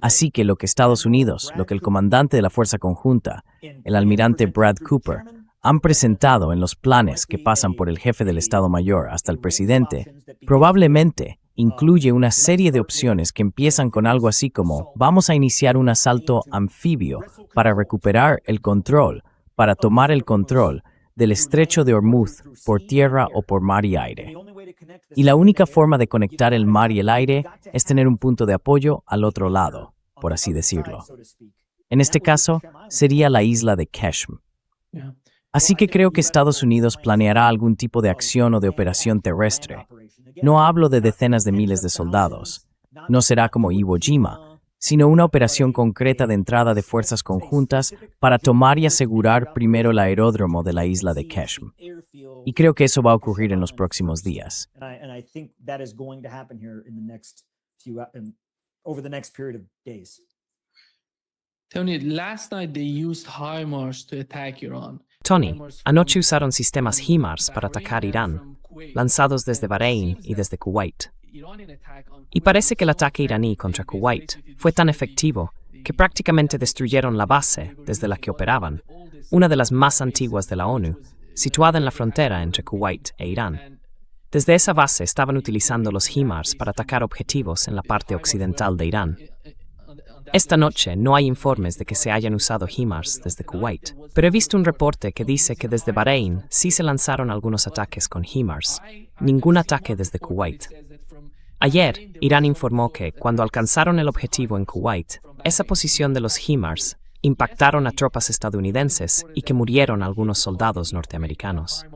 Así que lo que Estados Unidos, lo que el comandante de la Fuerza Conjunta, el almirante Brad Cooper, han presentado en los planes que pasan por el jefe del Estado Mayor hasta el presidente, probablemente incluye una serie de opciones que empiezan con algo así como vamos a iniciar un asalto anfibio para recuperar el control, para tomar el control del estrecho de Hormuz por tierra o por mar y aire. Y la única forma de conectar el mar y el aire es tener un punto de apoyo al otro lado, por así decirlo. En este caso, sería la isla de Qashm. Así que creo que Estados Unidos planeará algún tipo de acción o de operación terrestre. No hablo de decenas de miles de soldados. No será como Iwo Jima, sino una operación concreta de entrada de fuerzas conjuntas para tomar y asegurar primero el aeródromo de la isla de Qashm. Y creo que eso va a ocurrir en los próximos días. Tony, last night they used HIMARS to attack Iran. Tony, anoche usaron sistemas HIMARS para atacar Irán, lanzados desde Bahrein y desde Kuwait. Y parece que el ataque iraní contra Kuwait fue tan efectivo que prácticamente destruyeron la base desde la que operaban, una de las más antiguas de la ONU, situada en la frontera entre Kuwait e Irán. Desde esa base estaban utilizando los HIMARS para atacar objetivos en la parte occidental de Irán. Esta noche no hay informes de que se hayan usado HIMARS desde Kuwait, pero he visto un reporte que dice que desde Bahrein sí se lanzaron algunos ataques con HIMARS, ningún ataque desde Kuwait. Ayer, Irán informó que, cuando alcanzaron el objetivo en Kuwait, esa posición de los HIMARS impactaron a tropas estadounidenses y que murieron algunos soldados norteamericanos.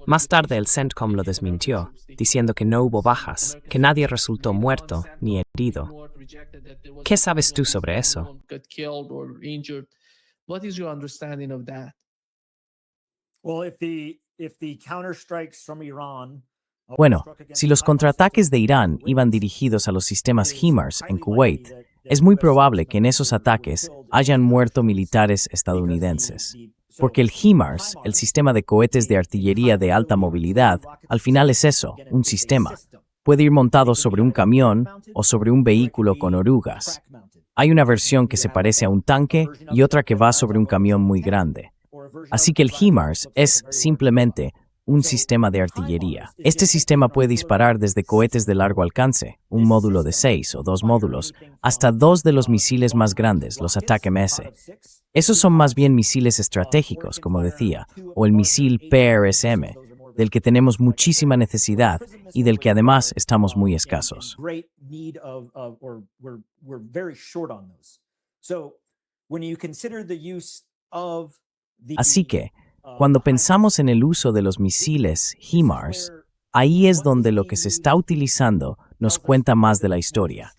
Más tarde el CENTCOM lo desmintió, diciendo que no hubo bajas, que nadie resultó muerto ni herido. ¿Qué sabes tú sobre eso? What is your understanding of that? Well, if the counterstrikes from Iran Bueno, si los contraataques de Irán iban dirigidos a los sistemas HIMARS en Kuwait, es muy probable que en esos ataques hayan muerto militares estadounidenses. Porque el HIMARS, el sistema de cohetes de artillería de alta movilidad, al final es eso, un sistema. Puede ir montado sobre un camión o sobre un vehículo con orugas. Hay una versión que se parece a un tanque y otra que va sobre un camión muy grande. Así que el HIMARS es simplemente un sistema de artillería. Este sistema puede disparar desde cohetes de largo alcance, un módulo de 6 o 2 módulos, hasta 2 de los misiles más grandes, los ATACMS. Esos son más bien misiles estratégicos, como decía, o el misil PRSM, del que tenemos muchísima necesidad y del que además estamos muy escasos. Así que, cuando pensamos en el uso de los misiles HIMARS, ahí es donde lo que se está utilizando nos cuenta más de la historia.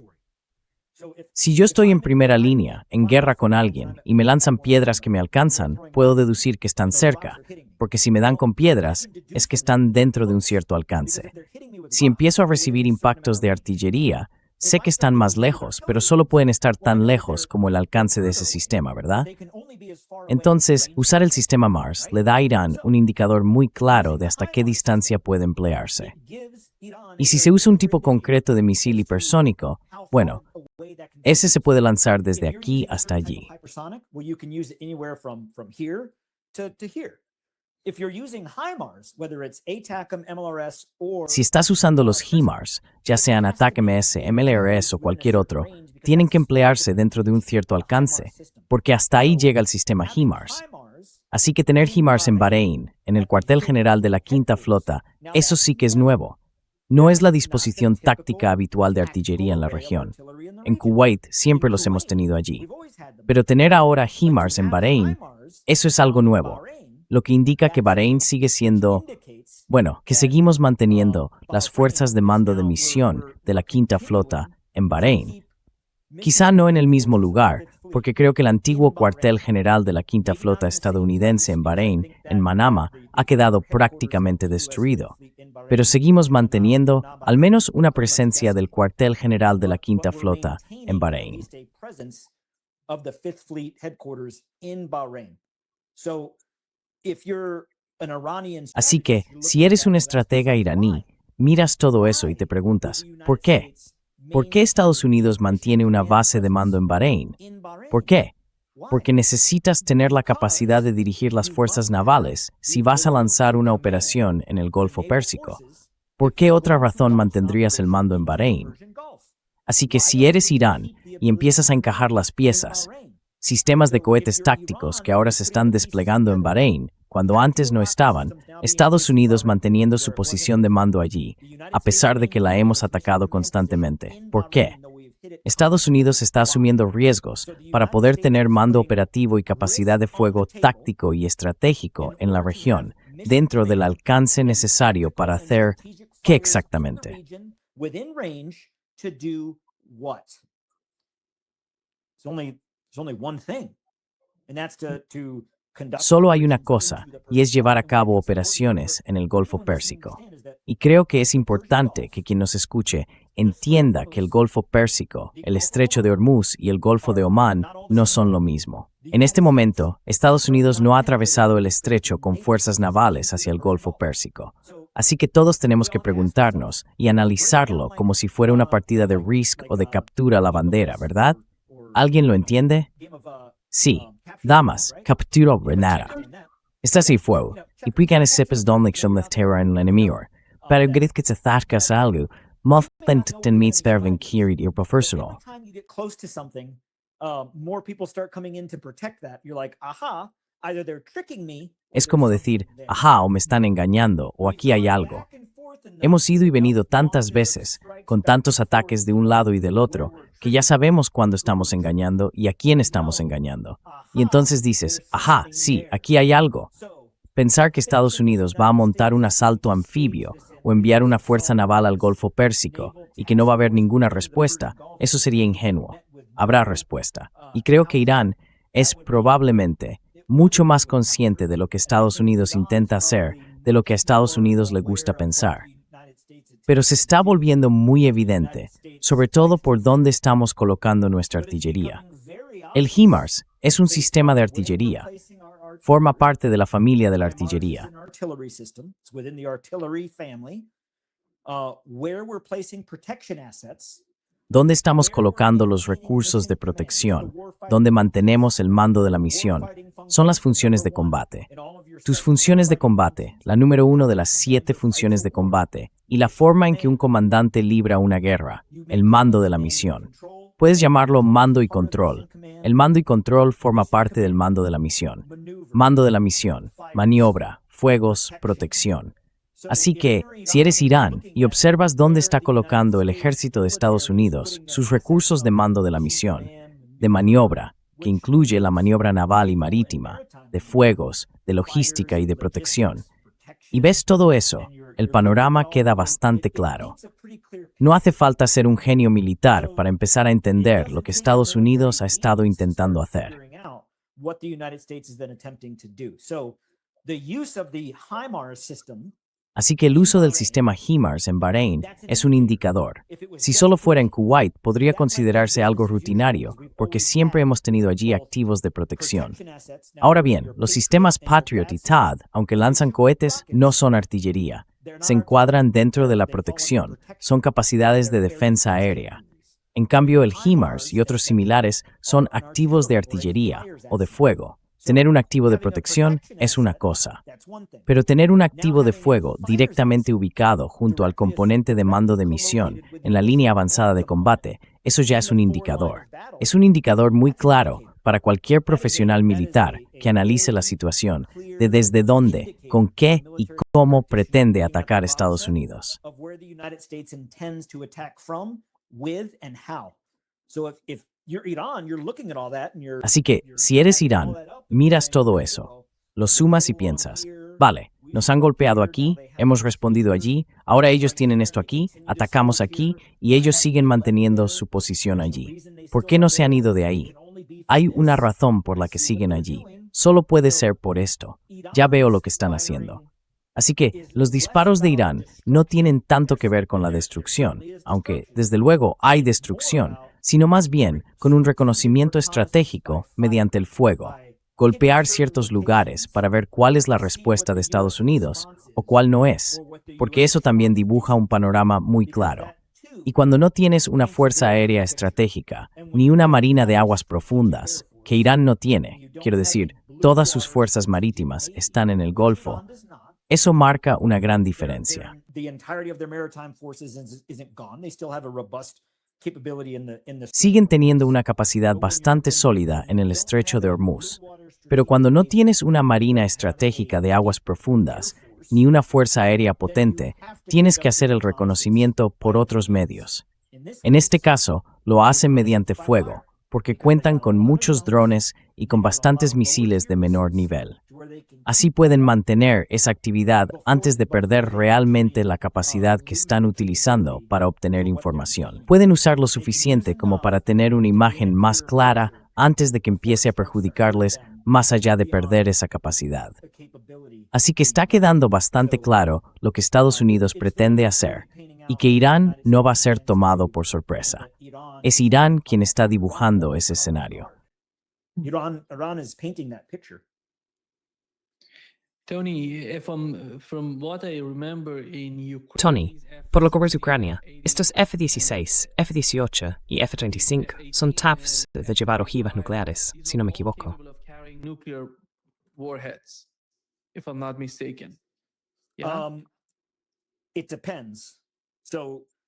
Si yo estoy en primera línea, en guerra con alguien, y me lanzan piedras que me alcanzan, puedo deducir que están cerca, porque si me dan con piedras, es que están dentro de un cierto alcance. Si empiezo a recibir impactos de artillería, sé que están más lejos, pero solo pueden estar tan lejos como el alcance de ese sistema, ¿verdad? Entonces, usar el sistema MARS le da a Irán un indicador muy claro de hasta qué distancia puede emplearse. Y si se usa un tipo concreto de misil hipersónico, bueno, ese se puede lanzar desde aquí hasta allí. Si estás usando los HIMARS, ya sean ATACMS, MLRS o cualquier otro, tienen que emplearse dentro de un cierto alcance, porque hasta ahí llega el sistema HIMARS. Así que tener HIMARS en Bahrein, en el cuartel general de la Quinta Flota, eso sí que es nuevo. No es la disposición táctica habitual de artillería en la región. En Kuwait siempre los hemos tenido allí. Pero tener ahora HIMARS en Bahrein, eso es algo nuevo, lo que indica que Bahrein sigue siendo, bueno, que seguimos manteniendo las fuerzas de mando de misión de la Quinta Flota en Bahrein. Quizá no en el mismo lugar, porque creo que el antiguo cuartel general de la Quinta Flota estadounidense en Bahrein, en Manama, ha quedado prácticamente destruido. Pero seguimos manteniendo al menos una presencia del cuartel general de la Quinta Flota en Bahrein. Así que, si eres un estratega iraní, miras todo eso y te preguntas, ¿por qué? ¿Por qué Estados Unidos mantiene una base de mando en Bahrein? ¿Por qué? Porque necesitas tener la capacidad de dirigir las fuerzas navales si vas a lanzar una operación en el Golfo Pérsico. ¿Por qué otra razón mantendrías el mando en Bahrein? Así que si eres Irán y empiezas a encajar las piezas, sistemas de cohetes tácticos que ahora se están desplegando en Bahrein, cuando antes no estaban, Estados Unidos manteniendo su posición de mando allí, a pesar de que la hemos atacado constantemente. ¿Por qué? Estados Unidos está asumiendo riesgos para poder tener mando operativo y capacidad de fuego táctico y estratégico en la región, dentro del alcance necesario para hacer ¿qué exactamente? Solo hay una cosa, y es llevar a cabo operaciones en el Golfo Pérsico. Y creo que es importante que quien nos escuche entienda que el Golfo Pérsico, el Estrecho de Hormuz y el Golfo de Omán no son lo mismo. En este momento, Estados Unidos no ha atravesado el estrecho con fuerzas navales hacia el Golfo Pérsico. Así que todos tenemos que preguntarnos y analizarlo como si fuera una partida de Risk o de captura a la bandera, ¿verdad? ¿Alguien lo entiende? Sí. Damas, captura Renata. Estás ahí fuego, y puigan sepas donde son las terra en el enemigo. Pero grit que te acercas a algo, más ten meets perven kirit y profesional. Es como decir, ajá, o me están engañando, o aquí hay algo. Hemos ido y venido tantas veces, con tantos ataques de un lado y del otro, que ya sabemos cuándo estamos engañando y a quién estamos engañando. Y entonces dices, ajá, sí, aquí hay algo. pensar que Estados Unidos va a montar un asalto anfibio o enviar una fuerza naval al Golfo Pérsico y que no va a haber ninguna respuesta, eso sería ingenuo. Habrá respuesta. Y creo que Irán es probablemente mucho más consciente de lo que Estados Unidos intenta hacer de lo que a Estados Unidos le gusta pensar. Pero se está volviendo muy evidente, sobre todo por dónde estamos colocando nuestra artillería. El HIMARS es un sistema de artillería. Forma parte de la familia de la artillería. ¿Dónde estamos colocando los recursos de protección? ¿Dónde mantenemos el mando de la misión? Son las funciones de combate. Tus funciones de combate, la número 1 de las 7 funciones de combate, y la forma en que un comandante libra una guerra, el mando de la misión. Puedes llamarlo mando y control. El mando y control forma parte del mando de la misión. Mando de la misión, maniobra, fuegos, protección. Así que, si eres Irán y observas dónde está colocando el ejército de Estados Unidos sus recursos de mando de la misión, de maniobra, que incluye la maniobra naval y marítima, de fuegos, de logística y de protección, y ves todo eso, el panorama queda bastante claro. No hace falta ser un genio militar para empezar a entender lo que Estados Unidos ha estado intentando hacer. Así que el uso del sistema HIMARS en Bahrein es un indicador. Si solo fuera en Kuwait, podría considerarse algo rutinario, porque siempre hemos tenido allí activos de protección. Ahora bien, los sistemas Patriot y THAAD, aunque lanzan cohetes, no son artillería. Se encuadran dentro de la protección, son capacidades de defensa aérea. En cambio, el HIMARS y otros similares son activos de artillería o de fuego. Tener un activo de protección es una cosa, pero tener un activo de fuego directamente ubicado junto al componente de mando de misión en la línea avanzada de combate, eso ya es un indicador. Es un indicador muy claro para cualquier profesional militar que analice la situación de desde dónde, con qué y cómo pretende atacar Estados Unidos. Así que, si eres Irán, miras todo eso, lo sumas y piensas, vale, nos han golpeado aquí, hemos respondido allí, ahora ellos tienen esto aquí, atacamos aquí y ellos siguen manteniendo su posición allí. ¿Por qué no se han ido de ahí? Hay una razón por la que siguen allí. Solo puede ser por esto. Ya veo lo que están haciendo. Así que los disparos de Irán no tienen tanto que ver con la destrucción, aunque desde luego hay destrucción, sino más bien con un reconocimiento estratégico mediante el fuego. Golpear ciertos lugares para ver cuál es la respuesta de Estados Unidos o cuál no es, porque eso también dibuja un panorama muy claro. Y cuando no tienes una fuerza aérea estratégica, ni una marina de aguas profundas, que Irán no tiene, quiero decir, todas sus fuerzas marítimas están en el Golfo, eso marca una gran diferencia. Siguen teniendo una capacidad bastante sólida en el estrecho de Hormuz, pero cuando no tienes una marina estratégica de aguas profundas, ni una fuerza aérea potente, tienes que hacer el reconocimiento por otros medios. En este caso, lo hacen mediante fuego, porque cuentan con muchos drones y con bastantes misiles de menor nivel. Así pueden mantener esa actividad antes de perder realmente la capacidad que están utilizando para obtener información. Pueden usar lo suficiente como para tener una imagen más clara antes de que empiece a perjudicarles más allá de perder esa capacidad. Así que está quedando bastante claro lo que Estados Unidos pretende hacer y que Irán no va a ser tomado por sorpresa. Es Irán quien está dibujando ese escenario. Tony, por lo que ves Ucrania, estos F-16, F-18 y F-35 son TAFs de llevar ojivas nucleares, si no me equivoco.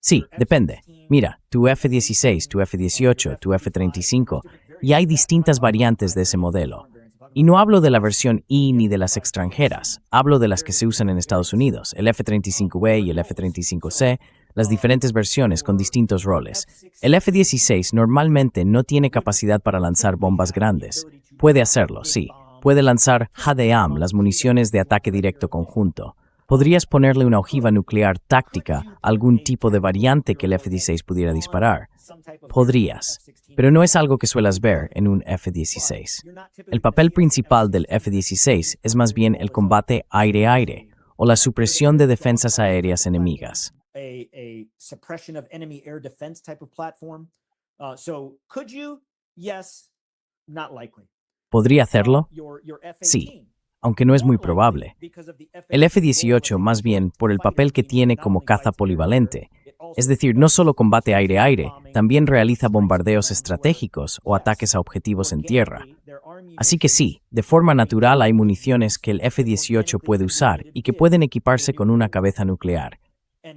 Sí, depende. Mira, tu F-16, tu F-18, tu F-35, y hay distintas variantes de ese modelo. Y no hablo de la versión I ni de las extranjeras, hablo de las que se usan en Estados Unidos, el F-35B y el F-35C, las diferentes versiones con distintos roles. El F-16 normalmente no tiene capacidad para lanzar bombas grandes. Puede hacerlo, sí, puede lanzar HADEAM, las municiones de ataque directo conjunto. Podrías ponerle una ojiva nuclear táctica a algún tipo de variante que el F-16 pudiera disparar. Podrías, pero no es algo que suelas ver en un F-16. El papel principal del F-16 es más bien el combate aire-aire o la supresión de defensas aéreas enemigas. A suppression of enemy air defense type of platform. So could you? Yes, not likely. ¿Podría hacerlo? Your F-18, Sí, aunque no es muy probable. El F-18, más bien, por el papel que tiene como caza polivalente, es decir, no solo combate aire-aire, también realiza bombardeos estratégicos o ataques a objetivos en tierra. Así que sí, de forma natural hay municiones que el F-18 puede usar y que pueden equiparse con una cabeza nuclear.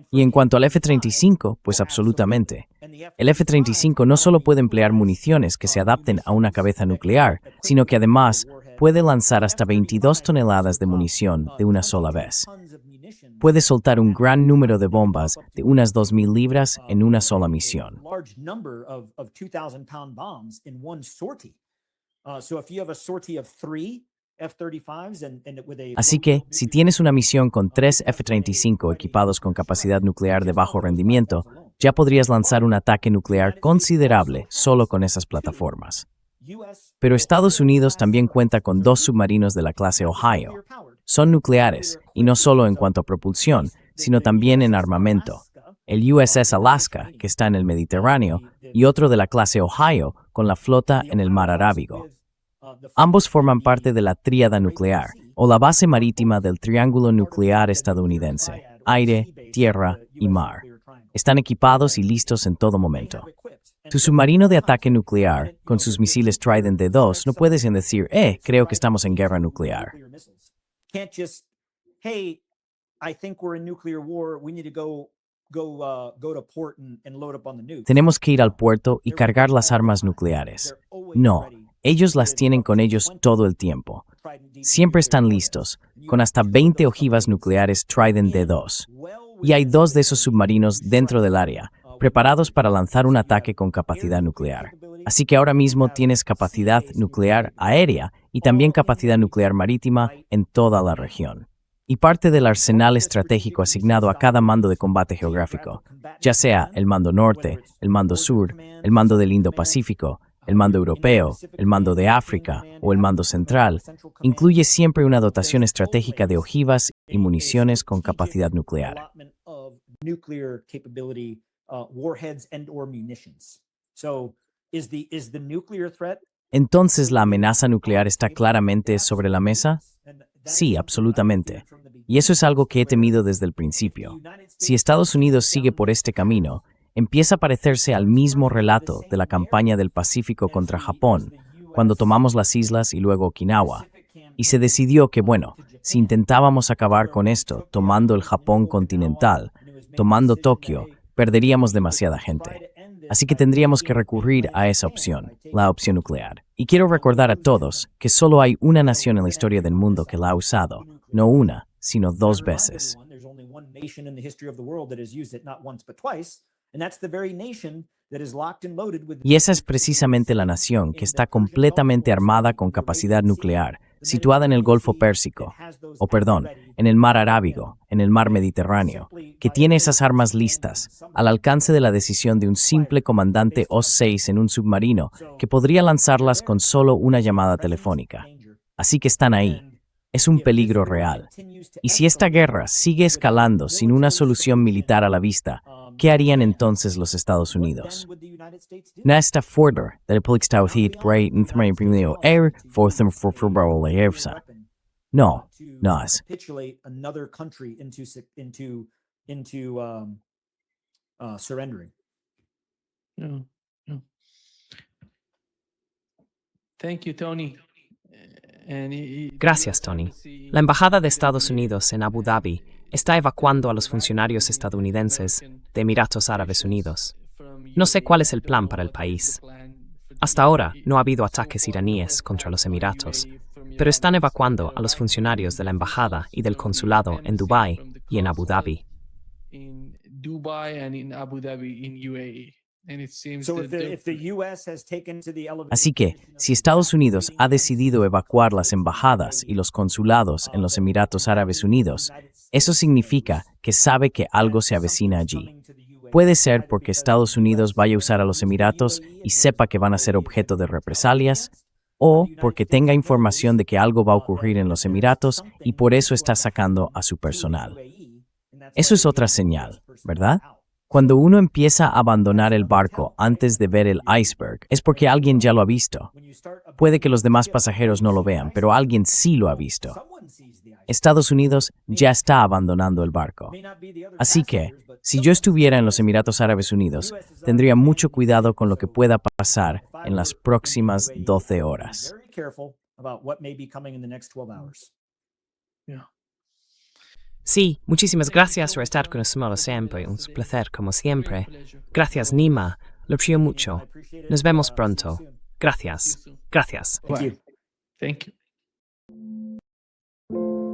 Y en cuanto al F-35, pues absolutamente. El F-35 no solo puede emplear municiones que se adapten a una cabeza nuclear, sino que además puede lanzar hasta 22 toneladas de munición de una sola vez. Puede soltar un gran número de bombas de unas 2.000 libras en una sola misión. Así que, si tienes una misión con 3 F-35 equipados con capacidad nuclear de bajo rendimiento, ya podrías lanzar un ataque nuclear considerable solo con esas plataformas. Pero Estados Unidos también cuenta con 2 submarinos de la clase Ohio. Son nucleares, y no solo en cuanto a propulsión, sino también en armamento. El USS Alaska, que está en el Mediterráneo, y otro de la clase Ohio, con la flota en el Mar Arábigo. Ambos forman parte de la tríada nuclear, o la base marítima del triángulo nuclear estadounidense: aire, tierra y mar. Están equipados y listos en todo momento. Tu submarino de ataque nuclear, con sus misiles Trident D2, no puedes decir, creo que estamos en guerra nuclear. Tenemos que ir al puerto y cargar las armas nucleares. No, ellos las tienen con ellos todo el tiempo. Siempre están listos, con hasta 20 ojivas nucleares Trident D2. Y hay 2 de esos submarinos dentro del área, preparados para lanzar un ataque con capacidad nuclear. Así que ahora mismo tienes capacidad nuclear aérea y también capacidad nuclear marítima en toda la región. Y parte del arsenal estratégico asignado a cada mando de combate geográfico, ya sea el mando norte, el mando sur, el mando del Indo-Pacífico, el mando europeo, el mando de África o el mando central, incluye siempre una dotación estratégica de ojivas y municiones con capacidad nuclear. Entonces, ¿la amenaza nuclear está claramente sobre la mesa? Sí, absolutamente. Y eso es algo que he temido desde el principio. Si Estados Unidos sigue por este camino, empieza a parecerse al mismo relato de la campaña del Pacífico contra Japón, cuando tomamos las islas y luego Okinawa. Y se decidió que, bueno, si intentábamos acabar con esto tomando el Japón continental, tomando Tokio, perderíamos demasiada gente. Así que tendríamos que recurrir a esa opción, la opción nuclear. Y quiero recordar a todos que solo hay una nación en la historia del mundo que la ha usado, no una, sino 2 veces. Y esa es precisamente la nación que está completamente armada con capacidad nuclear, situada en el Golfo Pérsico, en el Mar Arábigo, en el Mar Mediterráneo, que tiene esas armas listas, al alcance de la decisión de un simple comandante OS-6 en un submarino que podría lanzarlas con solo una llamada telefónica. Así que están ahí. Es un peligro real. Y si esta guerra sigue escalando sin una solución militar a la vista, ¿qué harían entonces los Estados Unidos? Nästa fordrar där det politiskt hit breiten för mig primero för No, nas. Surrendering. No, no. Thank you, Tony. Gracias, Tony. La Embajada de Estados Unidos en Abu Dhabi está evacuando a los funcionarios estadounidenses de Emiratos Árabes Unidos. No sé cuál es el plan para el país. Hasta ahora no ha habido ataques iraníes contra los Emiratos, pero están evacuando a los funcionarios de la Embajada y del Consulado en Dubái y en Abu Dhabi. and it seems So that if the U.S. has taken to the elevated Así que, si Estados Unidos ha decidido evacuar las embajadas y los consulados en los Emiratos Árabes Unidos, eso significa que sabe que algo se avecina allí. Puede ser porque Estados Unidos vaya a usar a los Emiratos y sepa que van a ser objeto de represalias, o porque tenga información de que algo va a ocurrir en los Emiratos y por eso está sacando a su personal. Eso es otra señal, ¿verdad? Cuando uno empieza a abandonar el barco antes de ver el iceberg, es porque alguien ya lo ha visto. Puede que los demás pasajeros no lo vean, pero alguien sí lo ha visto. Estados Unidos ya está abandonando el barco. Así que, si yo estuviera en los Emiratos Árabes Unidos, tendría mucho cuidado con lo que pueda pasar en las próximas 12 horas. Very careful about what may be coming in the next 12 hours. yeah. Sí, muchísimas gracias por estar con nosotros siempre. Un placer como siempre. Gracias, Nima. Lo aprecio mucho. Nos vemos pronto. Gracias. Gracias. Thank you. Thank you.